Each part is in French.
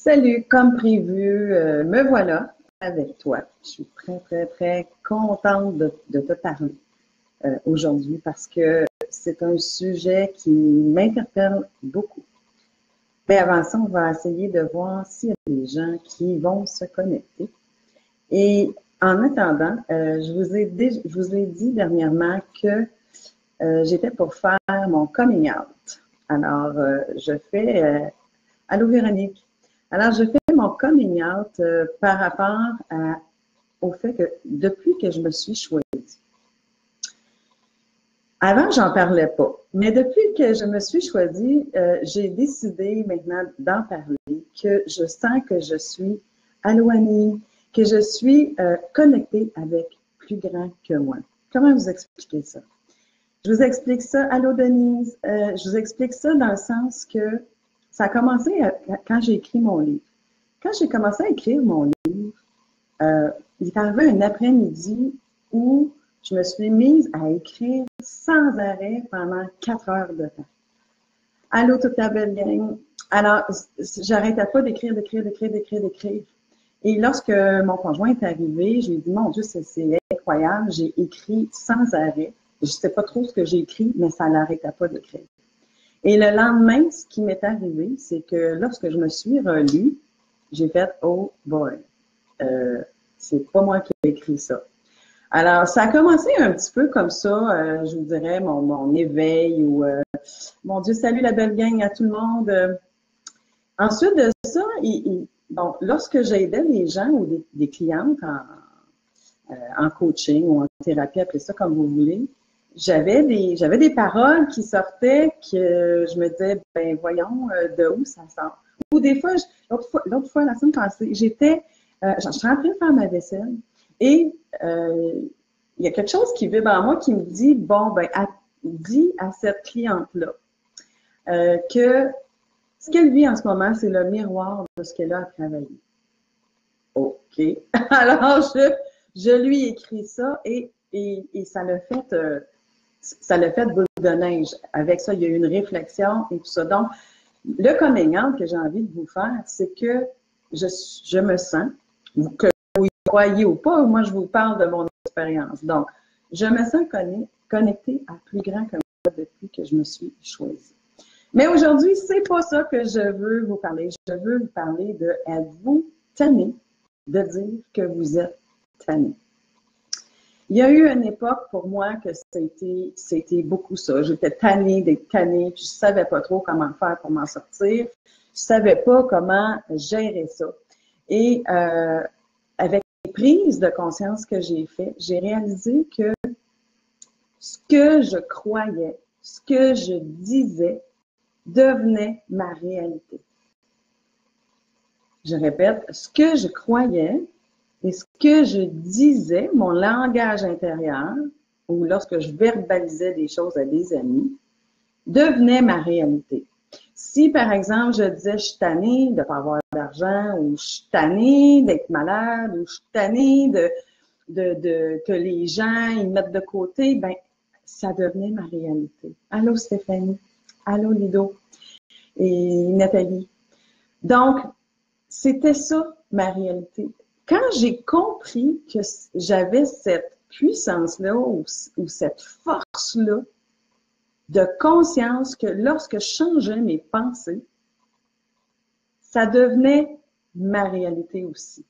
Salut, comme prévu, me voilà avec toi. Je suis très contente de te parler aujourd'hui parce que c'est un sujet qui m'interpelle beaucoup. Mais avant ça, on va essayer de voir s'il y a des gens qui vont se connecter. Et en attendant, je vous ai dit dernièrement que j'étais pour faire mon coming out. Alors, je fais allô Véronique. Alors, je fais mon coming out par rapport au fait que depuis que je me suis choisie. Avant, j'en parlais pas. Mais depuis que je me suis choisie, j'ai décidé maintenant d'en parler, que je sens que je suis éloignée, que je suis connectée avec plus grand que moi. Comment vous expliquer ça? Je vous explique ça. Allô Denise. Je vous explique ça dans le sens que ça a commencé quand j'ai écrit mon livre. Quand j'ai commencé à écrire mon livre, il est arrivé un après-midi où je me suis mise à écrire sans arrêt pendant 4 heures de temps. Allô, toute la belle gang. Alors, j'arrêtais pas d'écrire. Et lorsque mon conjoint est arrivé, j'ai dit, mon Dieu, c'est incroyable. J'ai écrit sans arrêt. Je sais pas trop ce que j'ai écrit, mais ça n'arrêtait pas d'écrire. Et le lendemain, ce qui m'est arrivé, c'est que lorsque je me suis relue, j'ai fait « Oh boy, c'est pas moi qui ai écrit ça ». Alors, ça a commencé un petit peu comme ça, je vous dirais, mon éveil ou mon Dieu, salut la belle gang à tout le monde. Ensuite de ça, bon, lorsque j'aidais les gens ou des clientes en coaching ou en thérapie, appelez ça comme vous voulez, j'avais des paroles qui sortaient que je me disais, ben voyons, de où ça sort. Ou des fois, l'autre fois, la semaine passée, je suis en train de faire ma vaisselle et il y a quelque chose qui vibre en moi qui me dit, bon, ben, dis à cette cliente-là que ce qu'elle vit en ce moment, c'est le miroir de ce qu'elle a à travailler. OK. Alors, je lui écris ça et ça l'a fait boule de neige. Avec ça, il y a eu une réflexion et tout ça. Donc, le coming out que j'ai envie de vous faire, c'est que je me sens, que vous y croyez ou pas, moi je vous parle de mon expérience. Donc, je me sens connectée à plus grand que moi depuis que je me suis choisie. Mais aujourd'hui, c'est pas ça que je veux vous parler. Je veux vous parler de êtes-vous tanné de dire que vous êtes tanné? Il y a eu une époque pour moi que c'était beaucoup ça. J'étais tannée d'être tannée, puis je savais pas trop comment faire pour m'en sortir. Je savais pas comment gérer ça. Et avec les prises de conscience que j'ai fait, j'ai réalisé que ce que je croyais, ce que je disais, devenait ma réalité. Je répète, ce que je croyais et ce que je disais, mon langage intérieur, ou lorsque je verbalisais des choses à des amis, devenait ma réalité. Si, par exemple, je disais « je suis tannée de ne pas avoir d'argent » ou « je suis tannée d'être malade » ou « je suis tannée que les gens ils mettent de côté », ben ça devenait ma réalité. Allô Stéphanie, allô Lido et Nathalie. Donc, c'était ça ma réalité. Quand j'ai compris que j'avais cette puissance-là ou cette force-là de conscience que lorsque je changeais mes pensées, ça devenait ma réalité aussi.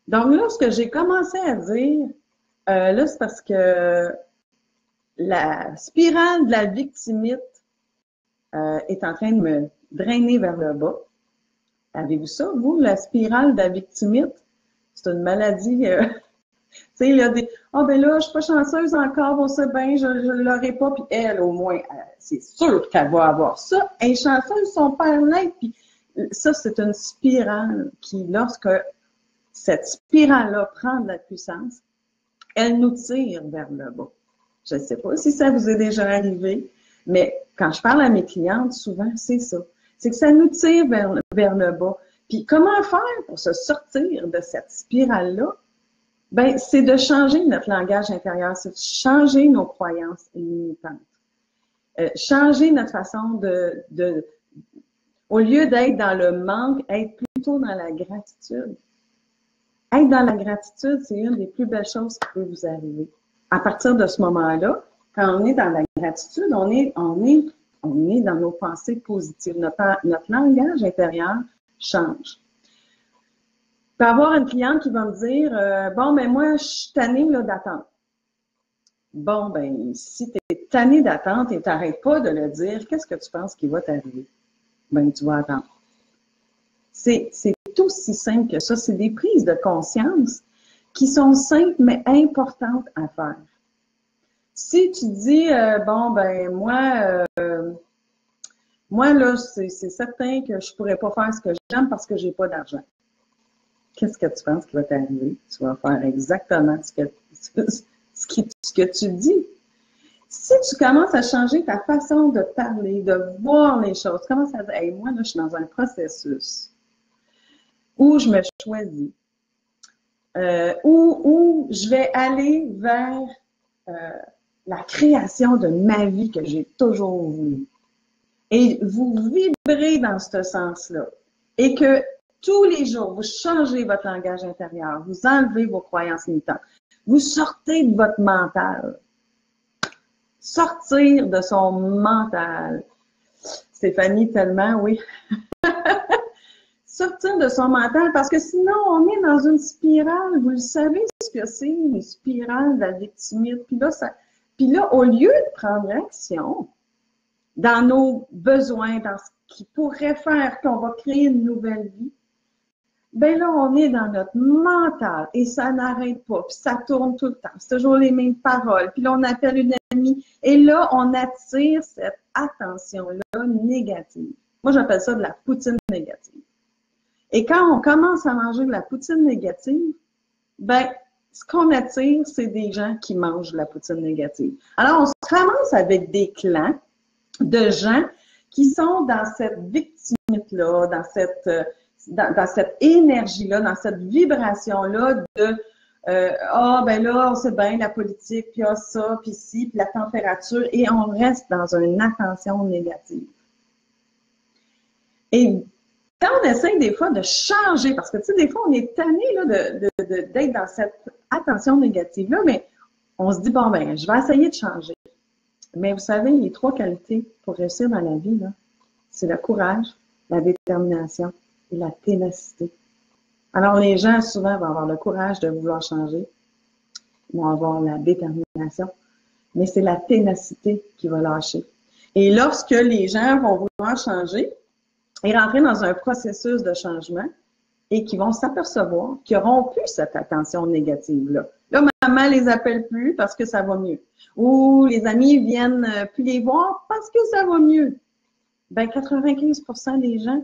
Donc, lorsque j'ai commencé à dire, là, c'est parce que la spirale de la victimite est en train de me drainer vers le bas. Avez-vous ça, vous, la spirale de la victimite? C'est une maladie. Tu sais, il y a des « Ah, ben là, je suis pas chanceuse encore, on sait bien, je l'aurai pas. » Puis elle, au moins, c'est sûr qu'elle va avoir ça. Elle est chanceuse, son père l'est. Puis ça, c'est une spirale qui, lorsque cette spirale-là prend de la puissance, elle nous tire vers le bas. Je ne sais pas si ça vous est déjà arrivé, mais quand je parle à mes clientes, souvent, c'est ça. C'est que ça nous tire vers le bas. Puis comment faire pour se sortir de cette spirale-là? Ben, c'est de changer notre langage intérieur, c'est de changer nos croyances limitantes. Changer notre façon au lieu d'être dans le manque, être plutôt dans la gratitude. Être dans la gratitude, c'est une des plus belles choses qui peut vous arriver. À partir de ce moment-là, quand on est dans la gratitude, on est dans nos pensées positives. Notre langage intérieur change. Je peux avoir une cliente qui va me dire bon, ben moi, je suis tannée d'attendre. Bon, ben, si tu es tannée d'attendre et tu n'arrêtes pas de le dire, qu'est-ce que tu penses qui va t'arriver? Ben, tu vas attendre. C'est aussi simple que ça. C'est des prises de conscience qui sont simples mais importantes à faire. Si tu dis, bon, ben, moi là, c'est certain que je pourrais pas faire ce que j'aime parce que j'ai pas d'argent. Qu'est-ce que tu penses qui va t'arriver? Tu vas faire exactement ce que tu dis. Si tu commences à changer ta façon de parler, de voir les choses, tu commences à dire, hey, moi, là, je suis dans un processus où je me choisis, où je vais aller vers la création de ma vie que j'ai toujours voulu. Et vous vibrez dans ce sens-là. Et que tous les jours, vous changez votre langage intérieur, vous enlevez vos croyances limitantes, vous sortez de votre mental. Sortir de son mental. Stéphanie, tellement, oui. Sortir de son mental, parce que sinon, on est dans une spirale. Vous le savez ce que c'est, une spirale de la victimite. Puis là, au lieu de prendre action dans nos besoins, dans ce qui pourrait faire qu'on va créer une nouvelle vie, ben là, on est dans notre mental et ça n'arrête pas. Puis ça tourne tout le temps. C'est toujours les mêmes paroles. Puis là, on appelle une amie. Et là, on attire cette attention-là négative. Moi, j'appelle ça de la poutine négative. Et quand on commence à manger de la poutine négative, ben, ce qu'on attire, c'est des gens qui mangent de la poutine négative. Alors, on se ramasse avec des clans de gens qui sont dans cette victimite-là, dans cette énergie-là, dans cette vibration-là de ben là, on sait bien la politique, puis ça, puis ci, puis la température, et on reste dans une attention négative. Et quand on essaie des fois de changer, parce que tu sais, des fois, on est tanné là, d'être dans cette attention négative-là, mais on se dit, bon, ben, je vais essayer de changer. Mais vous savez, les 3 qualités pour réussir dans la vie, là, c'est le courage, la détermination et la ténacité. Alors, les gens, souvent, vont avoir le courage de vouloir changer, vont avoir la détermination, mais c'est la ténacité qui va lâcher. Et lorsque les gens vont vouloir changer et rentrer dans un processus de changement et qui vont s'apercevoir qu'ils n'auront plus cette attention négative-là. Là, maman les appelle plus parce que ça va mieux. Ou les amis viennent plus les voir parce que ça va mieux. Ben, 95% des gens,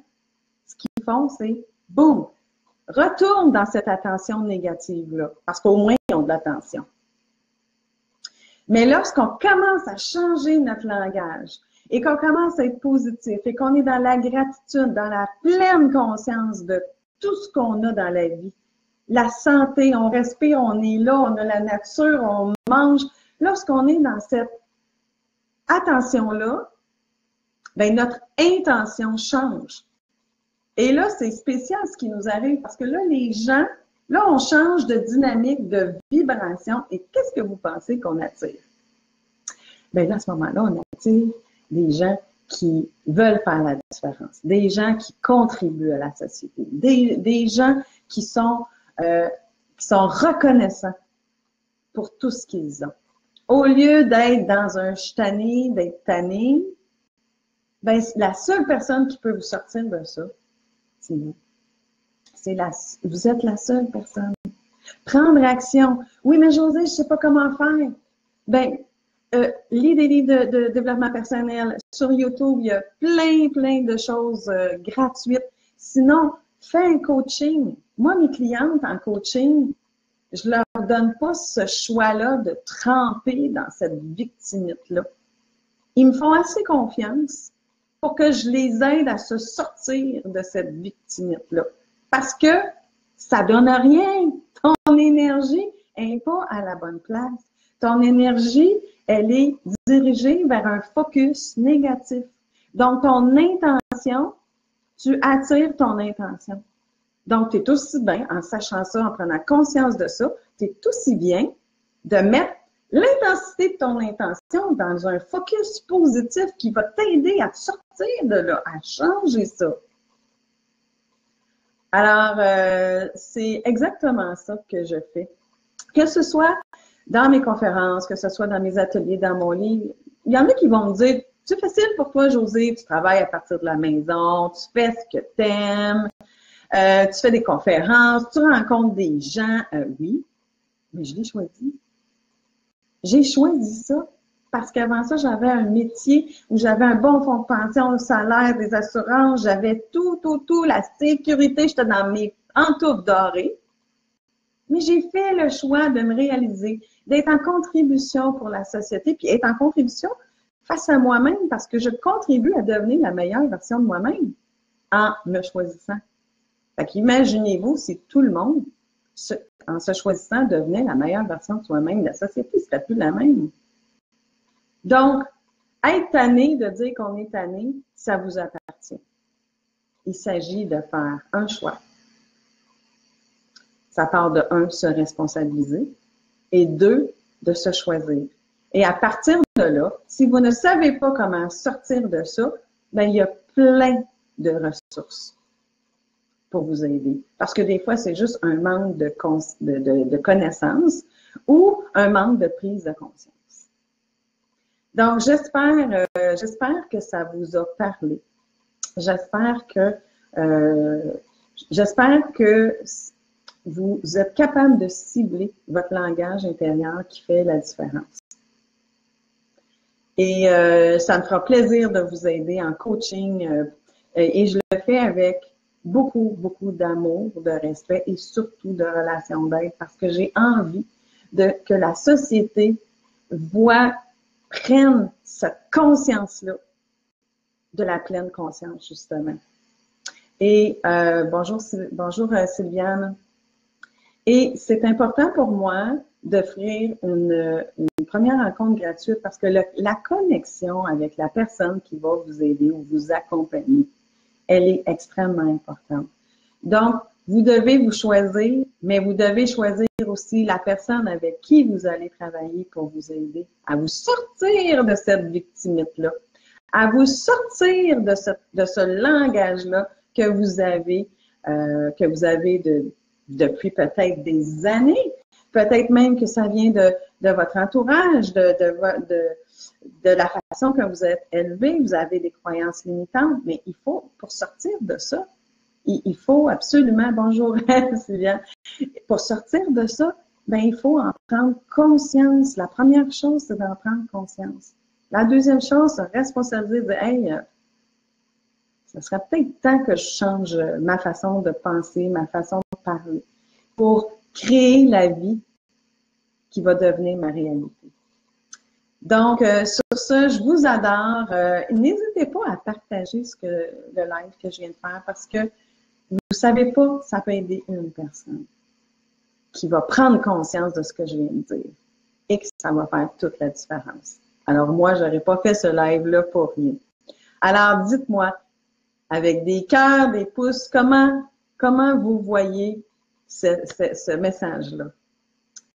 ce qu'ils font, c'est boum! Retourne dans cette attention négative-là, parce qu'au moins, ils ont de l'attention. Mais lorsqu'on commence à changer notre langage et qu'on commence à être positif et qu'on est dans la gratitude, dans la pleine conscience de tout ce qu'on a dans la vie, la santé, on respire, on est là, on a la nature, on mange. Lorsqu'on est dans cette attention-là, ben notre intention change. Et là, c'est spécial ce qui nous arrive parce que là, les gens, là, on change de dynamique, de vibration. Et qu'est-ce que vous pensez qu'on attire? Bien là, à ce moment-là, on attire des gens qui veulent faire la différence, des gens qui contribuent à la société, des gens qui sont reconnaissants pour tout ce qu'ils ont. Au lieu d'être dans un chutané, d'être tanné, ben, la seule personne qui peut vous sortir de ça, c'est vous. Vous êtes la seule personne. Prendre action. Oui, mais Josée, je ne sais pas comment faire. Ben, lis des livres de développement personnel. Sur YouTube, il y a plein de choses gratuites. Sinon, fais un coaching. Moi, mes clientes en coaching, je leur donne pas ce choix-là de tremper dans cette victimite-là. Ils me font assez confiance pour que je les aide à se sortir de cette victimite-là. Parce que ça donne rien. Ton énergie n'est pas à la bonne place. Ton énergie, elle est dirigée vers un focus négatif. Donc, ton intention, tu attires ton intention. Donc, tu es aussi bien, en sachant ça, en prenant conscience de ça, tu es aussi bien de mettre l'intensité de ton intention dans un focus positif qui va t'aider à te sortir de là, à changer ça. Alors, c'est exactement ça que je fais. Que ce soit dans mes conférences, que ce soit dans mes ateliers, dans mon livre, il y en a qui vont me dire, c'est facile pour toi, Josée, tu travailles à partir de la maison, tu fais ce que tu aimes, tu fais des conférences, tu rencontres des gens. Oui, mais je l'ai choisi. J'ai choisi ça parce qu'avant ça, j'avais un métier où j'avais un bon fonds de pension, le salaire, des assurances, j'avais tout, la sécurité, j'étais dans mes pantoufles dorées. Mais j'ai fait le choix de me réaliser, d'être en contribution pour la société, puis être en contribution face à moi-même parce que je contribue à devenir la meilleure version de moi-même en me choisissant. Fait qu'imaginez-vous si tout le monde, en se choisissant, devenait la meilleure version de soi-même, la société serait plus la même. Donc, être tanné de dire qu'on est tanné, ça vous appartient. Il s'agit de faire un choix. Ça part de 1, se responsabiliser, et 2, de se choisir. Et à partir de là, si vous ne savez pas comment sortir de ça, ben il y a plein de ressources pour vous aider. Parce que des fois, c'est juste un manque de connaissances ou un manque de prise de conscience. Donc, j'espère que ça vous a parlé. J'espère que vous êtes capable de cibler votre langage intérieur qui fait la différence. Et ça me fera plaisir de vous aider en coaching et je le fais avec beaucoup d'amour, de respect et surtout de relation d'aide parce que j'ai envie que la société prenne cette conscience-là de la pleine conscience, justement. Et bonjour Sylviane. Et c'est important pour moi d'offrir une première rencontre gratuite parce que la connexion avec la personne qui va vous aider ou vous accompagner, elle est extrêmement importante. Donc, vous devez vous choisir, mais vous devez choisir aussi la personne avec qui vous allez travailler pour vous aider à vous sortir de cette victimite-là, à vous sortir de ce langage-là que vous avez depuis peut-être des années. Peut-être même que ça vient de votre entourage, de la façon que vous êtes élevé, vous avez des croyances limitantes, mais il faut, pour sortir de ça, il faut absolument, bonjour Sylviane, pour sortir de ça, ben il faut en prendre conscience. La première chose, c'est d'en prendre conscience. La deuxième chose, c'est responsabiliser, de hey, ça serait peut-être temps que je change ma façon de penser, ma façon de parler, pour créer la vie qui va devenir ma réalité. Donc, sur ce, je vous adore. N'hésitez pas à partager le live que je viens de faire parce que vous ne savez pas, ça peut aider une personne qui va prendre conscience de ce que je viens de dire et que ça va faire toute la différence. Alors, moi, je n'aurais pas fait ce live-là pour rien. Alors, dites-moi, avec des cœurs, des pouces, comment vous voyez ce message-là?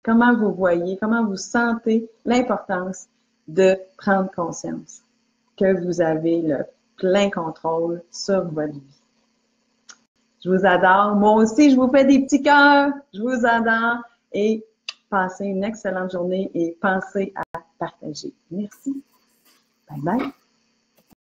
Comment vous voyez, comment vous sentez l'importance de prendre conscience que vous avez le plein contrôle sur votre vie? Je vous adore. Moi aussi, je vous fais des petits cœurs. Je vous adore. Et passez une excellente journée et pensez à partager. Merci. Bye bye.